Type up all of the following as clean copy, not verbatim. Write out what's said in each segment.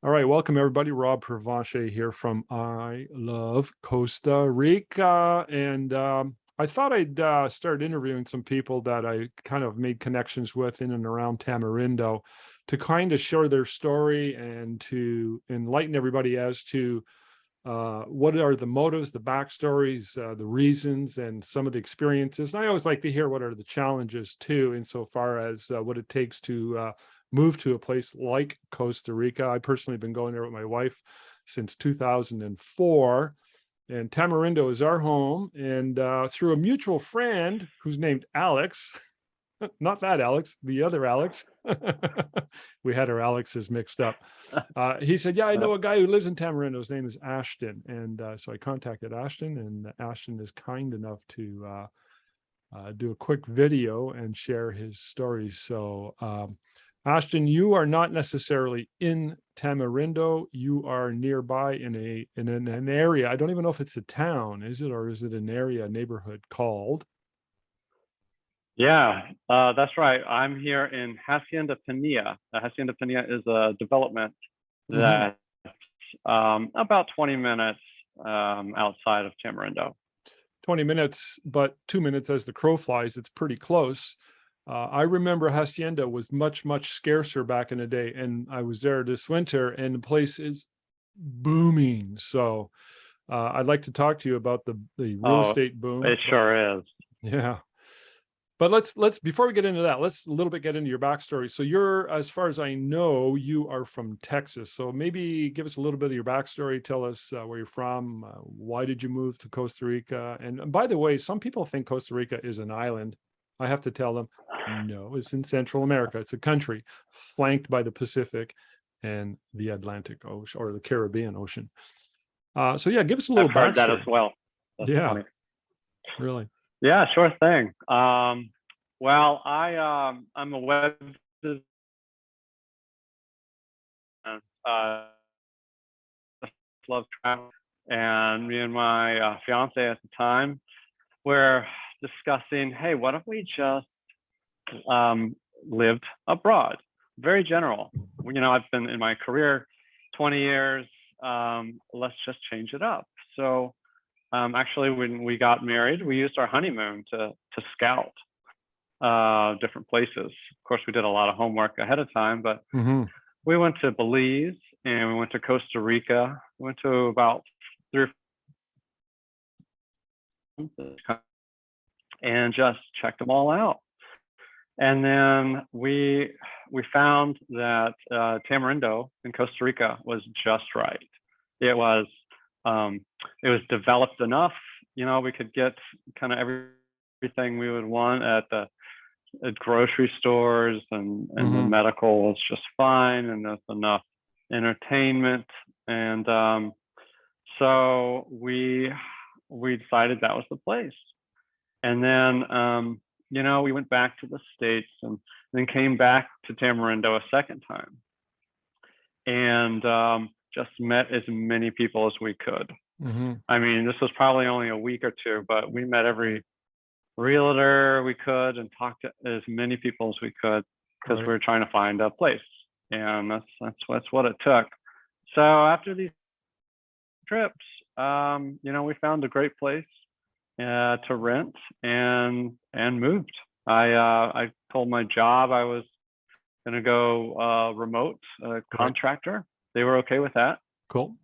All right, welcome everybody. Rob Provenche here from I Love Costa Rica. And I thought I'd start interviewing some people that I kind of made connections with in and around Tamarindo to kind of share their story and to enlighten everybody as to what are the motives, the backstories, the reasons, and some of the experiences. And I always like to hear what are the challenges too, insofar as what it takes to move to a place like Costa Rica. I personally have been going there with my wife since 2004. And Tamarindo is our home. And through a mutual friend who's named Alex, not that Alex, the other Alex. We had our Alexes mixed up. He said, yeah, I know a guy who lives in Tamarindo. His name is Ashton. And so I contacted Ashton, and Ashton is kind enough to do a quick video and share his stories. So Ashton, you are not necessarily in Tamarindo. You are nearby in an area. I don't even know if it's a town, is it? Or is it an area, a neighborhood called? Yeah, that's right. I'm here in Hacienda Pinilla. Hacienda Pinilla is a development that's about 20 minutes outside of Tamarindo. 20 minutes, but 2 minutes as the crow flies. It's pretty close. I remember Hacienda was much, much scarcer back in the day. And I was there this winter and the place is booming. So I'd like to talk to you about the real estate boom. It sure is. Yeah. But let's before we get into that, let's a little bit get into your backstory. So you're, as far as I know, you are from Texas. So maybe give us a little bit of your backstory. Tell us where you're from. Why did you move to Costa Rica? And by the way, some people think Costa Rica is an island. I have to tell them, no, it's in Central America. It's a country flanked by the Pacific and the Atlantic Ocean or the Caribbean Ocean. So yeah, give us a little I've heard backstory. that as well. That's yeah, funny. Really. Yeah, sure thing. Well, I'm a web designer. Love travel, and me and my fiance at the time were discussing, hey, what if we just lived abroad? Very general. I've been in my career 20 years. Let's just change it up. So actually, when we got married, we used our honeymoon to scout different places. Of course, we did a lot of homework ahead of time, but we went to Belize and we went to Costa Rica. We went to about 3 or 4 and just checked them all out. And then we found that Tamarindo in Costa Rica was just right. It was developed enough. We could get kind of everything we would want at grocery stores, and the medical was just fine, and there's enough entertainment. And so we decided that was the place. And then we went back to the States and then came back to Tamarindo a second time, and just met as many people as we could. I mean, this was probably only a week or two, but we met every realtor we could and talked to as many people as we could because we were trying to find a place. And that's what it took. So after these trips, we found a great place to rent and moved. I told my job I was going to go remote contractor. They were okay with that. Cool.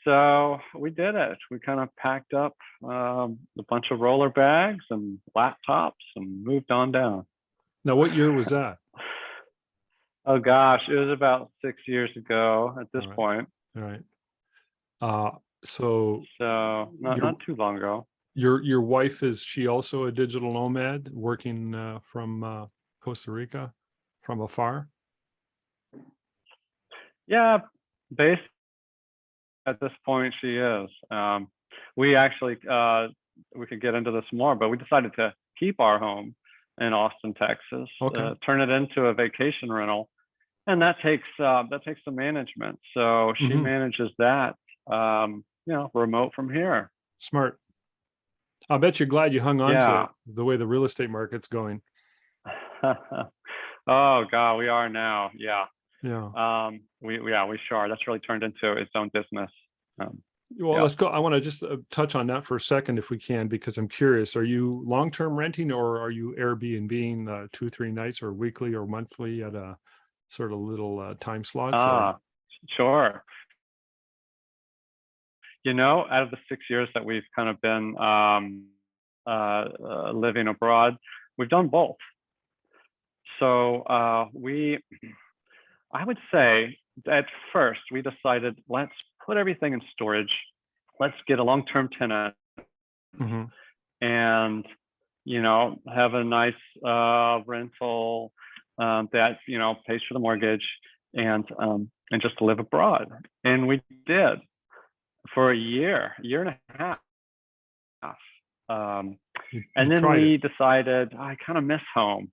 So we did it. We kind of packed up a bunch of roller bags and laptops and moved on down. Now, what year was that? Oh gosh, it was about 6 years ago at this point. All right. So not too long ago. Your wife, is she also a digital nomad working from Costa Rica from afar? Yeah, basically. At this point, she is. We actually, we could get into this more, but we decided to keep our home in Austin, Texas, turn it into a vacation rental, and that takes some management. So she manages that, remote from here. Smart. I bet you're glad you hung on to it, the way the real estate market's going. Oh God, we are now. Yeah. We sure are. That's really turned into its own business. Well, Yeah. let's go. I want to just touch on that for a second, if we can, because I'm curious. Are you long-term renting, or are you Airbnb 2-3 nights, or weekly or monthly at a sort of little time slots? Or Sure. Out of the 6 years that we've kind of been living abroad, we've done both. So I would say at first we decided, let's put everything in storage. Let's get a long-term tenant Mhm. and, have a nice rental that, pays for the mortgage and just live abroad. And we did for a year and a half. You And then tried we it. decided, I kind of miss home.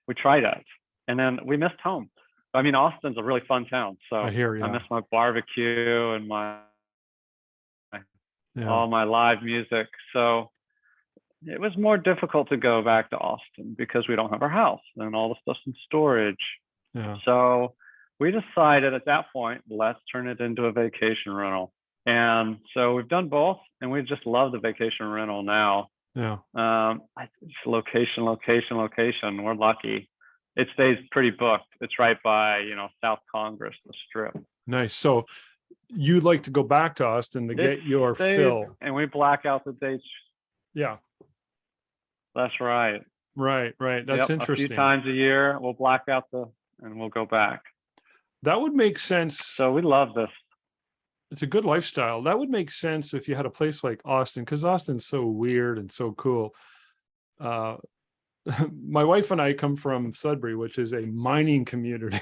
We tried it, and then we missed home. I mean, Austin's a really fun town, I so hear I you. miss my barbecue and Yeah. all my live music. So it was more difficult to go back to Austin because we don't have our house and all the stuff's in storage. Yeah. So we decided at that point, let's turn it into a vacation rental. And so we've done both, and we just love the vacation rental now. Yeah. Location. We're lucky. It stays pretty booked. It's right by, South Congress, the Strip. Nice. So you'd like to go back to Austin to get your fill. And we black out the dates. Yeah. That's right. Right. That's interesting. A few times a year, we'll black out and we'll go back. That would make sense. So we love this. It's a good lifestyle. That would make sense if you had a place like Austin, because Austin's so weird and so cool. My wife and I come from Sudbury, which is a mining community.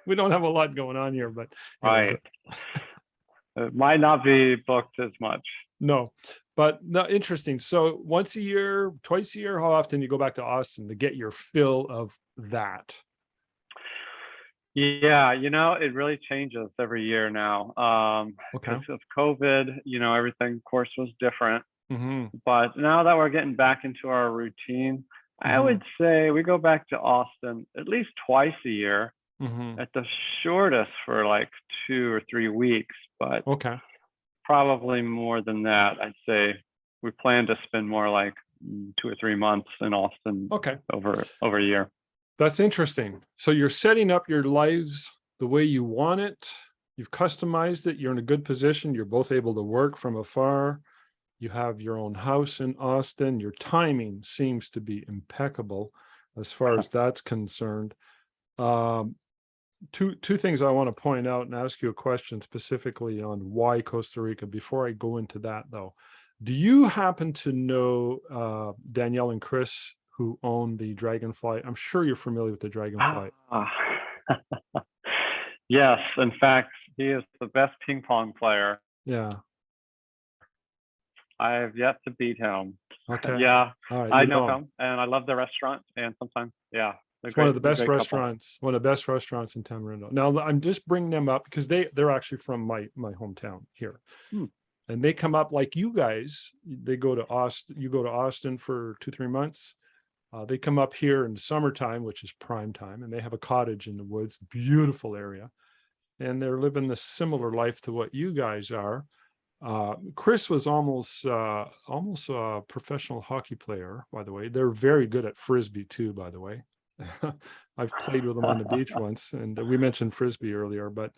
We don't have a lot going on here, but right. It might not be booked as much. No, but no, interesting. So once a year, twice a year, how often you go back to Austin to get your fill of that? Yeah, it really changes every year now. Okay. Because of COVID, everything, of course, was different. Mm-hmm. But now that we're getting back into our routine, I would say we go back to Austin at least twice a year, at the shortest for like 2 or 3 weeks. But okay, probably more than that. I'd say we plan to spend more like 2 or 3 months in Austin. Okay. Over a year. That's interesting. So you're setting up your lives the way you want it. You've customized it. You're in a good position. You're both able to work from afar. You have your own house in Austin. Your timing seems to be impeccable as far as that's concerned. Two things I want to point out and ask you a question specifically on why Costa Rica. Before I go into that, though, do you happen to know Danielle and Chris, who own the Dragonfly? I'm sure you're familiar with the Dragonfly. Yes, in fact, he is the best ping pong player. Yeah. I have yet to beat him. Okay. Yeah, right, I know him, and I love the restaurant. And sometimes, it's one of the best restaurants. One of the best restaurants in Tamarindo. Now, I'm just bringing them up because they're actually from my hometown here, and they come up like you guys. They go to Austin. You go to Austin for 2-3 months. They come up here in summertime, which is prime time, and they have a cottage in the woods, beautiful area, and they're living a similar life to what you guys are. Chris was almost a professional hockey player, by the way. They're very good at Frisbee too, by the way. I've played with them on the beach once, and we mentioned Frisbee earlier, but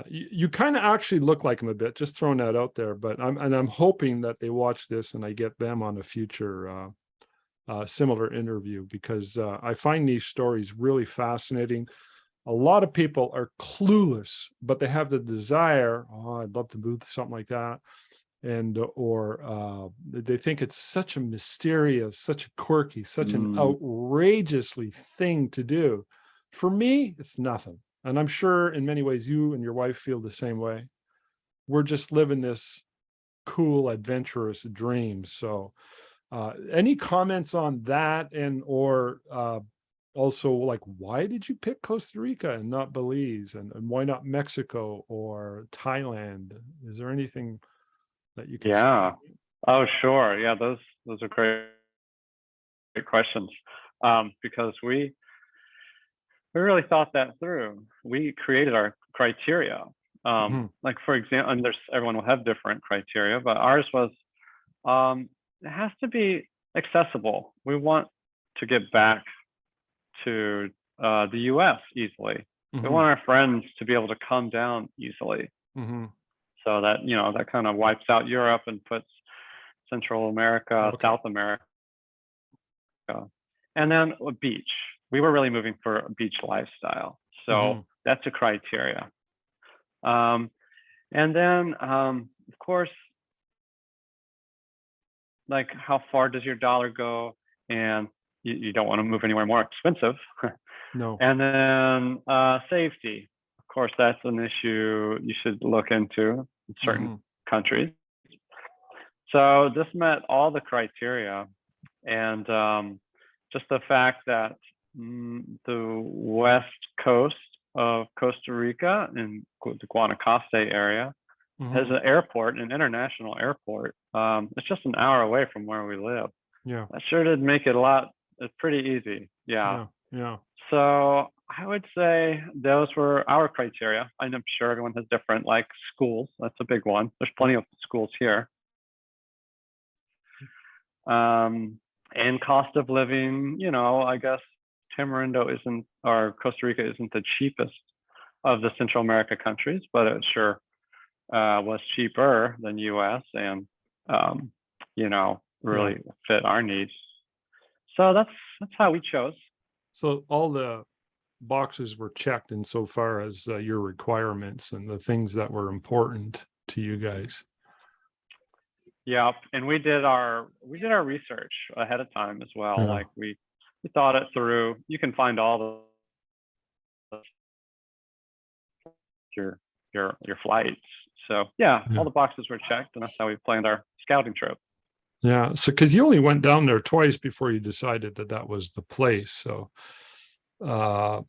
you kind of actually look like them a bit, just throwing that out there. But I'm hoping that they watch this and I get them on a future similar interview, because I find these stories really fascinating. A lot of people are clueless, but they have the desire. Oh, I'd love to do something like that. Or they think it's such a mysterious, such a quirky, such an outrageously thing to do. For me, it's nothing. And I'm sure in many ways you and your wife feel the same way. We're just living this cool, adventurous dream. So any comments on that, or also, like, why did you pick Costa Rica and not Belize, and why not Mexico or Thailand? Is there anything that you can say? Oh, sure. Yeah, those are great questions. Because we we really thought that through. We created our criteria. Mhm. Like for example, and there's everyone will have different criteria, but ours was it has to be accessible. We want to get back to the U.S. easily. We Mhm. want our friends to be able to come down easily, Mhm. so that that kind of wipes out Europe and puts Central America, Okay. South America, and then a beach. We were really moving for a beach lifestyle, so Mhm. that's a criteria. Um, and then, of course, like how far does your dollar go, and you don't want to move anywhere more expensive. No. And then safety. Of course, that's an issue you should look into in certain Mhm. countries. So this met all the criteria, and just the fact that the west coast of Costa Rica in the Guanacaste area has Mhm. an airport, an international airport. It's just an hour away from where we live. Yeah. That sure did make it a lot. It's pretty easy. Yeah. Yeah. Yeah. So I would say those were our criteria. I'm sure everyone has different, like schools. That's a big one. There's plenty of schools here. And cost of living, I guess Tamarindo isn't, or Costa Rica isn't the cheapest of the Central America countries, but it sure was cheaper than US, and Yeah. really fit our needs. So that's how we chose. So all the boxes were checked insofar as your requirements and the things that were important to you guys. Yep, and we did our research ahead of time as well. Yeah. Like we thought it through. You can find all the your flights. So yeah, all Yeah. the boxes were checked, and that's how we planned our scouting trip. Yeah. So, because you only went down there twice before you decided that that was the place. So, uh,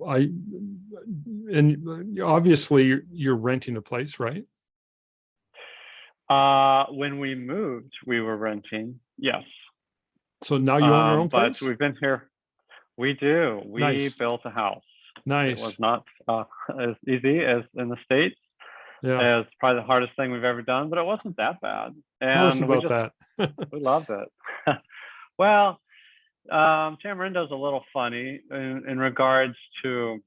I, and obviously you're renting a place, right? When we moved, we were renting. Yes, So now you own your own but place? we've been here. We do. We Nice. built a house. It was Nice. not as easy as in the States. Yeah. It's probably the hardest thing we've ever done, but it wasn't that bad, Tell us and about that. we loved it. Well, Tamarindo's a little funny in regards to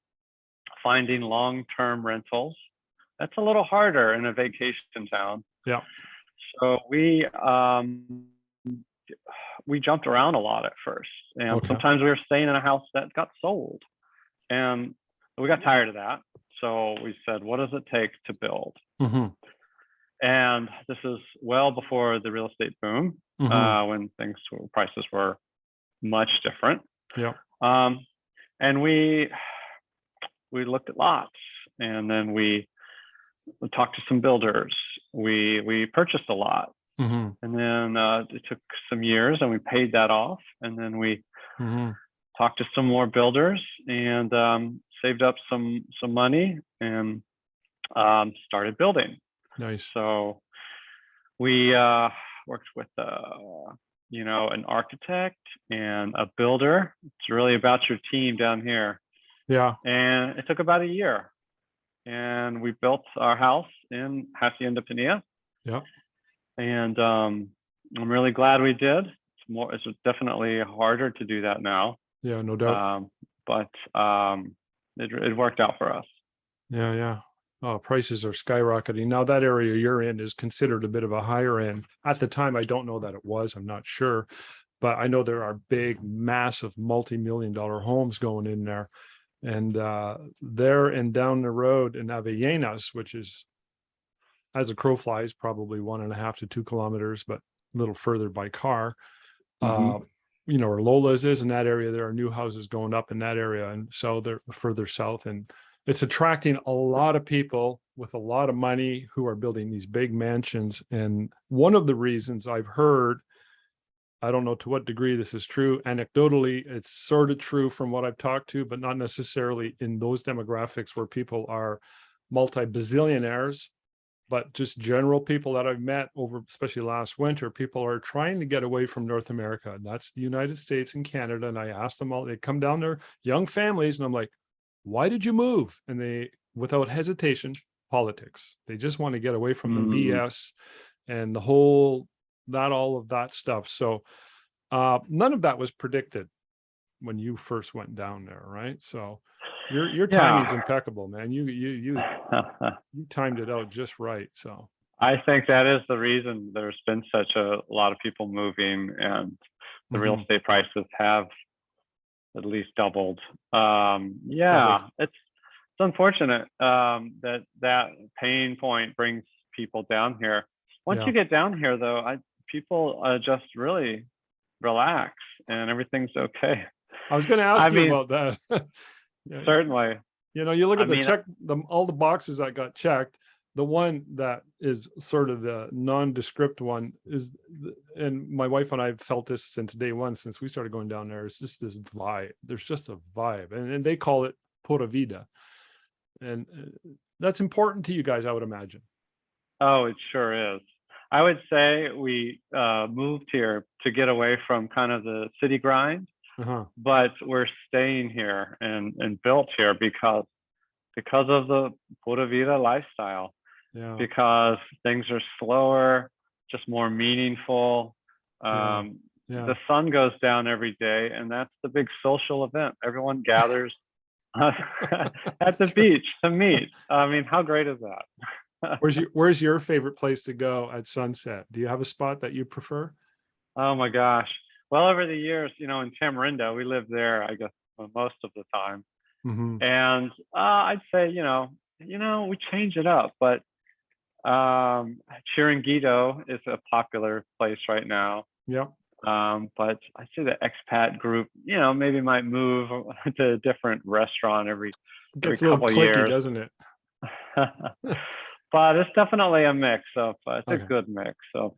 finding long-term rentals. That's a little harder in a vacation town. Yeah. So we jumped around a lot at first, and Okay. sometimes we were staying in a house that got sold, and we got tired of that. So we said, what does it take to build? Mm-hmm. And this is well before the real estate boom, Mm-hmm. when prices were much different. Yeah. And we looked at lots, and then we talked to some builders. We purchased a lot, Mm-hmm. and then it took some years, and we paid that off, and then we Mm-hmm. talked to some more builders, and saved up some money, and started building. Nice. So we worked with an architect and a builder. It's really about your team down here. Yeah. And it took about a year, and we built our house in Hacienda Pinilla. Yeah. And I'm really glad we did. It's definitely harder to do that now, Yeah. No doubt. but it worked out for us. Yeah. Yeah. Oh, prices are skyrocketing. Now that area you're in is considered a bit of a higher end. At the time, I don't know that it was. I'm not sure, but I know there are big, massive, multi-million-dollar homes going in there. And there and down the road in Avellanas, which is, as a crow flies, probably 1.5 to 2 kilometers, but a little further by car. Mm-hmm. Where Lola's is in that area, there are new houses going up in that area, and so they're further south, and it's attracting a lot of people with a lot of money who are building these big mansions. And one of the reasons I've heard, I don't know to what degree this is true, anecdotally, it's sort of true from what I've talked to, but not necessarily in those demographics where people are multi-bazillionaires. but just general people that I've met over, especially last winter, people are trying to get away from North America. And that's the United States and Canada. And I asked them all, they come down there, young families, and I'm like, why did you move? And they, without hesitation, politics. They just want to get away from the Mm. BS and all of that stuff. So none of that was predicted when you first went down there, right? So your timing's Yeah. impeccable, man. You timed it out just right. So I think that is the reason there's been such a lot of people moving, and the real estate prices have at least doubled. Yeah, doubled. it's unfortunate that pain point brings people down here. Once Yeah. you get down here, though, people just really relax and everything's okay. I was going to ask I you mean, about that. Yeah, certainly. you look I at mean, all the boxes that got checked. The one that is sort of the nondescript one is, and my wife and I have felt this since day one, since we started going down there. It's just this vibe. There's just a vibe, and they call it pura vida, and that's important to you guys, I would imagine. oh, it sure is. I would say we moved here to get away from kind of the city grind, Uh-huh. but we're staying here and built here because of the pura vida lifestyle, Yeah. because things are slower, just more meaningful. Yeah. Yeah. The sun goes down every day, and that's the big social event. Everyone gathers at the beach to meet. I mean, how great is that? Where's your favorite place to go at sunset? Do you have a spot that you prefer? Oh my gosh. Well, over the years, in Tamarindo, we lived there, I guess, most of the time. Mm-hmm. And I'd say, we change it up, but Chiringuito is a popular place right now. Yeah. But I see the expat group, maybe might move to a different restaurant every Gets a little couple of clicky, years. doesn't it? But it's definitely a mix of, it's Okay. a good mix of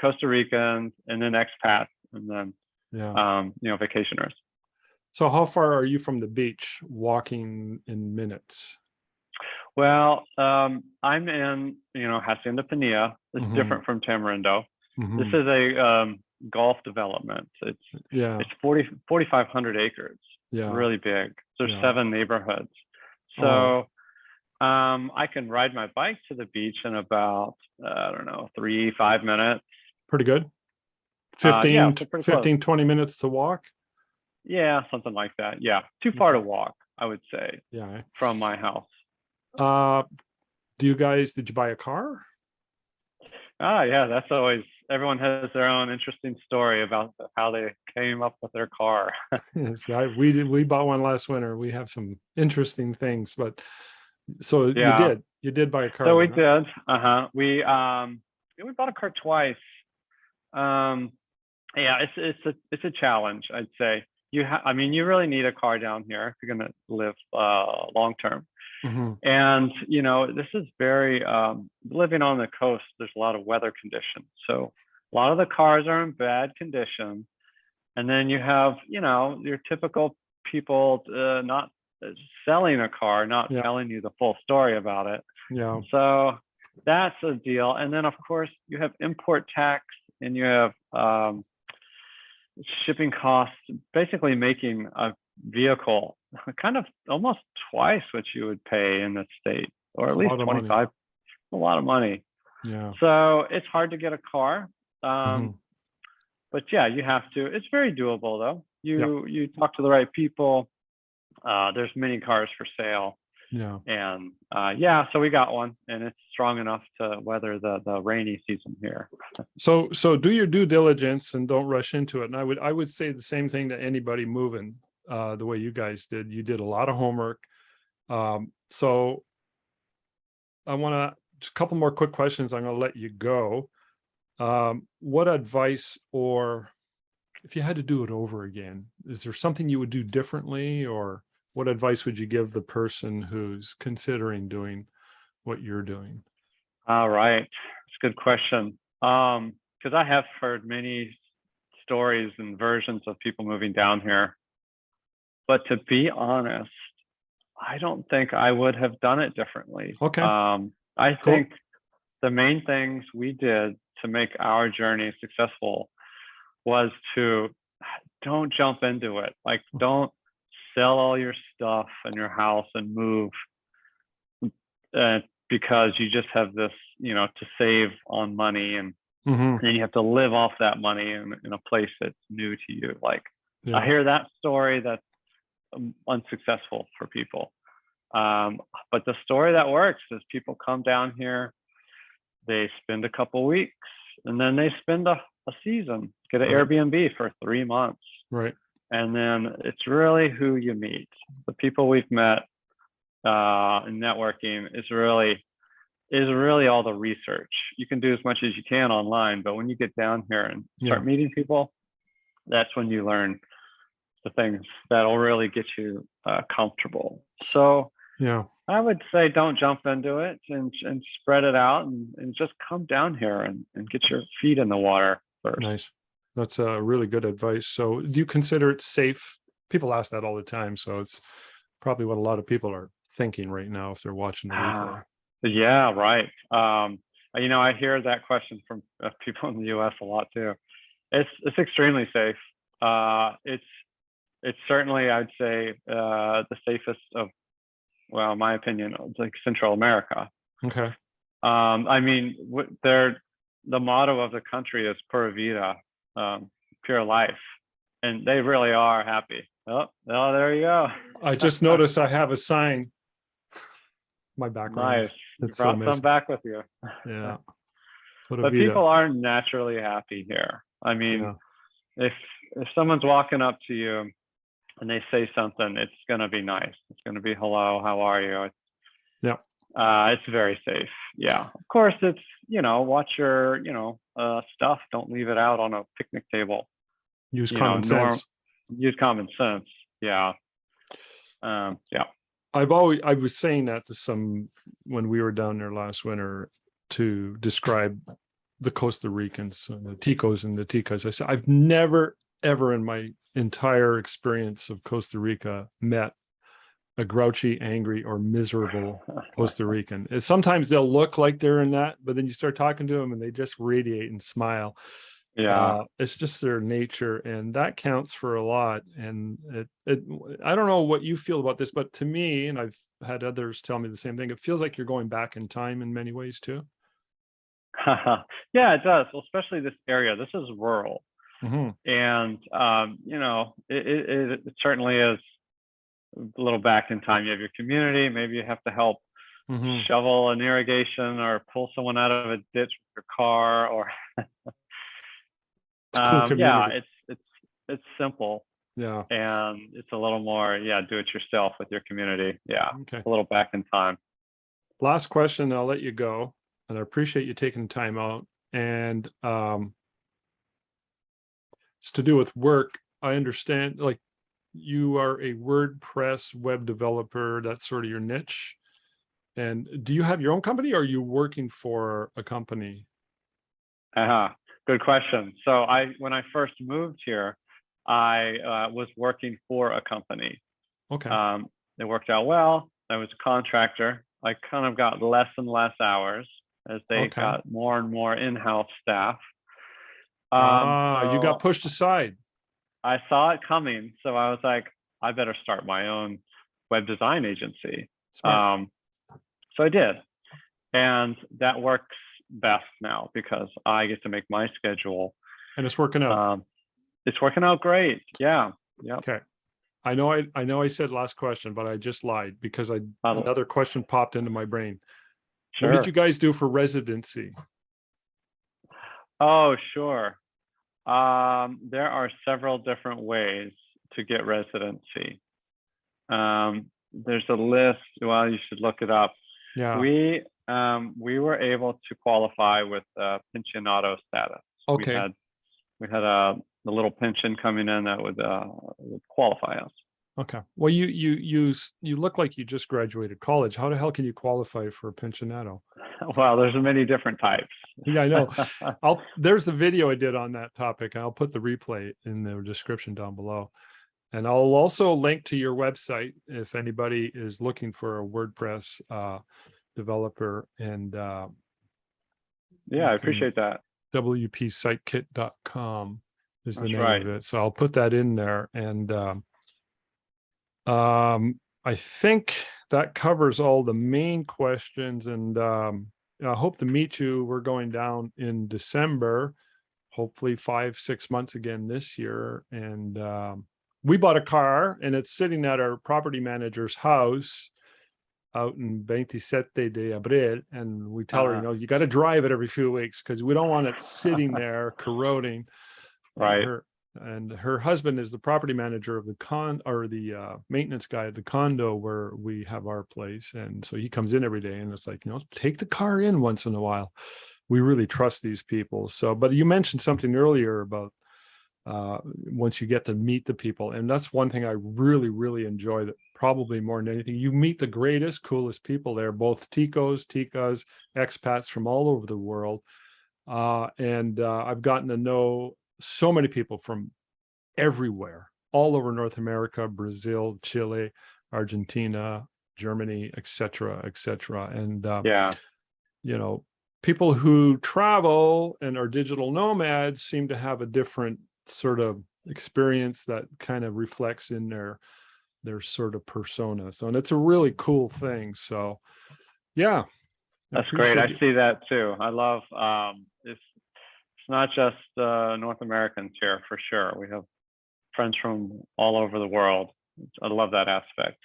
Costa Ricans and then expats and then, Yeah. vacationers. So how far are you from the beach, walking in minutes? Well, I'm in, Hacienda Pinilla. It's Mhm. different from Tamarindo. This Mhm. is a golf development. Yeah. It's 4,500 acres. Yeah. Really big. There's Yeah. 7 neighborhoods. Oh. So I can ride my bike to the beach in about, I don't know, 3-5 minutes. Pretty good. Yeah, 15, so pretty close. 15, 20 minutes to walk. Yeah, something like that. Yeah, too far to walk, I would say, Yeah. from my house. Did you buy a car? Yeah, that's always, everyone has their own interesting story about how they came up with their car. Yes, we bought one last winter. We have some interesting things, but so Yeah. you did buy a car. So we then, huh? did. We bought a car twice. Yeah, it's a challenge, I'd say. You really need a car down here if you're going to live long term. Mhm. And this is very living on the coast. There's a lot of weather conditions, so a lot of the cars are in bad condition. And then you have your typical people not selling a car, not Yeah. telling you the full story about it. Yeah. So that's a deal. And then of course you have import tax, and you have shipping costs, basically making a vehicle kind of almost twice what you would pay in the state, or It's at a least lot of money. 25, a lot of money. Yeah. So it's hard to get a car. Mhm. But yeah, you have to. It's very doable though. Yeah. You talk to the right people. There's many cars for sale. Yeah. And yeah, so we got one, and it's strong enough to weather the rainy season here. So do your due diligence and don't rush into it. And I would say the same thing to anybody moving the way you guys did. You did a lot of homework. So I want to just a couple more quick questions. I'm going to let you go. What advice, or if you had to do it over again, is there something you would do differently, or what advice would you give the person who's considering doing what you're doing? All right, it's a good question. Because I have heard many stories and versions of people moving down here, but to be honest, I don't think I would have done it differently. Okay. I Cool. think the main things we did to make our journey successful was to don't jump into it. Like, don't sell all your stuff and your house and move because you just have this, to save on money, and Hmm. then you have to live off that money in a place that's new to you. Like, I Yeah. hear that story that's unsuccessful for people. But the story that works is people come down here, they spend a couple weeks, and then they spend a season, get an Right. Airbnb for 3 months. Right. And then it's really who you meet. The people we've met in networking is really all the research. You can do as much as you can online, but when you get down here and Yeah. start meeting people, that's when you learn the things that'll really get you comfortable. So Yeah. I would say don't jump into it, and spread it out, and just come down here and get your feet in the water first. Nice. That's really good advice. So do you consider it safe? People ask that all the time. So it's probably what a lot of people are thinking right now if they're watching the replay. Yeah, right. I hear that question from people in the U.S. a lot too. It's extremely safe. It's certainly, I'd say, the safest of, well, in my opinion, like Central America. Okay. I mean, the motto of the country is Pura Vida, pure life, and they really are happy. Oh, there you go. I just noticed I have a sign. My background Nice. is You it's so brought some messy. back with you. Yeah. Pura But vida. people are naturally happy here. I mean, Yeah. if someone's walking up to you and they say something, it's gonna be nice. It's gonna be hello, how are you? Yeah. It's very safe. Yeah. Of course, it's watch your stuff. Don't leave it out on a picnic table. Use common sense. Use common sense. Yeah. Yeah. I was saying that to some when we were down there last winter to describe the Costa Ricans, the Ticos and the Ticas. I said, I've never, ever in my entire experience of Costa Rica met a grouchy, angry, or miserable Costa Rican. Sometimes they'll look like they're in that, but then you start talking to them and they just radiate and smile. Yeah. It's just their nature, and that counts for a lot. And I don't know what you feel about this, but to me, and I've had others tell me the same thing, it feels like you're going back in time in many ways too. Yeah, it does. Well, especially this area. This is rural, Mm-hmm. and it certainly is a little back in time. You have your community. Maybe you have to help Mm-hmm. shovel an irrigation or pull someone out of a ditch with your car, or It's a cool yeah, community. it's simple, Yeah. and it's a little more, do it yourself with your community. Yeah, Okay. a little back in time. Last question, I'll let you go. And I appreciate you taking time out. And it's to do with work. I understand, like, you are a WordPress web developer. That's sort of your niche. And do you have your own company, or are you working for a company? Good question. So when I first moved here, I was working for a company. Okay. It worked out well. I was a contractor. I kind of got less and less hours as they Okay. got more and more in-house staff. You got So pushed aside. I saw it coming. So I was like, I better start my own web design agency. Smart. So I did. And that works best now because I get to make my schedule. And it's working out. It's working out great. Yeah. Yeah. Okay. I know I said last question, but I just lied because another question popped into my brain. Sure. What did you guys do for residency? Oh, sure. There are several different ways to get residency. There's a list. Well, you should look it up. Yeah. We were able to qualify with pensionado status. Okay. We had a little pension coming in that would qualify us. Okay. Well, you look like you just graduated college. How the hell can you qualify for a pensionado? Well, there's many different types. Yeah, I know. There's a video I did on that topic. I'll put the replay in the description down below. And I'll also link to your website if anybody is looking for a WordPress developer, and Yeah, I you can appreciate that. wpsitekit.com is the That's name of right. it. So I'll put that in there. And I think that covers all the main questions. And I hope to meet you. We're going down in December, hopefully 5-6 months again this year. And we bought a car, and it's sitting at our property manager's house out in 27 de Abril. And we tell her, you got to drive it every few weeks because we don't want it sitting there corroding. Right. And her husband is the property manager of the maintenance guy at the condo where we have our place. And so he comes in every day, and it's like, take the car in once in a while. We really trust these people. So, but you mentioned something earlier about once you get to meet the people. And that's one thing I really, really enjoy, that probably more than anything. You meet the greatest, coolest people there, both Ticos, Ticas, expats from all over the world. And I've gotten to know so many people from everywhere, all over North America, Brazil, Chile, Argentina, Germany, et cetera, et cetera. And, Yeah, people who travel and are digital nomads seem to have a different sort of experience that kind of reflects in their sort of persona. So, and it's a really cool thing. So, yeah, I that's great. I appreciate it. see that too. I love it's not just North Americans here, for sure. We have friends from all over the world. I love that aspect.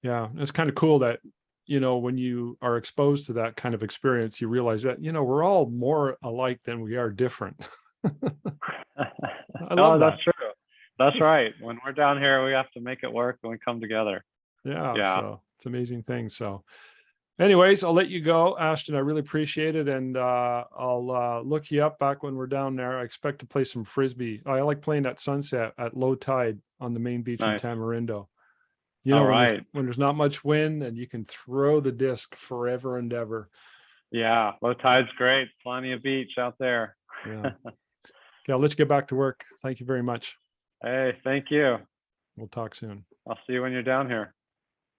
Yeah, it's kind of cool that, when you are exposed to that kind of experience, you realize that, we're all more alike than we are different. I love No, that. that's true. That's right. When we're down here, we have to make it work and we come together. Yeah, Yeah, so it's an amazing thing. So anyways, I'll let you go, Ashton. I really appreciate it. And I'll look you up back when we're down there. I expect to play some Frisbee. I like playing at sunset at low tide on the main beach in nice. Tamarindo. All When right. there's not much wind, and you can throw the disc forever and ever. Yeah, low tide's great. Plenty of beach out there. Yeah. Okay, I'll let you get back to work. Thank you very much. Hey, thank you. We'll talk soon. I'll see you when you're down here.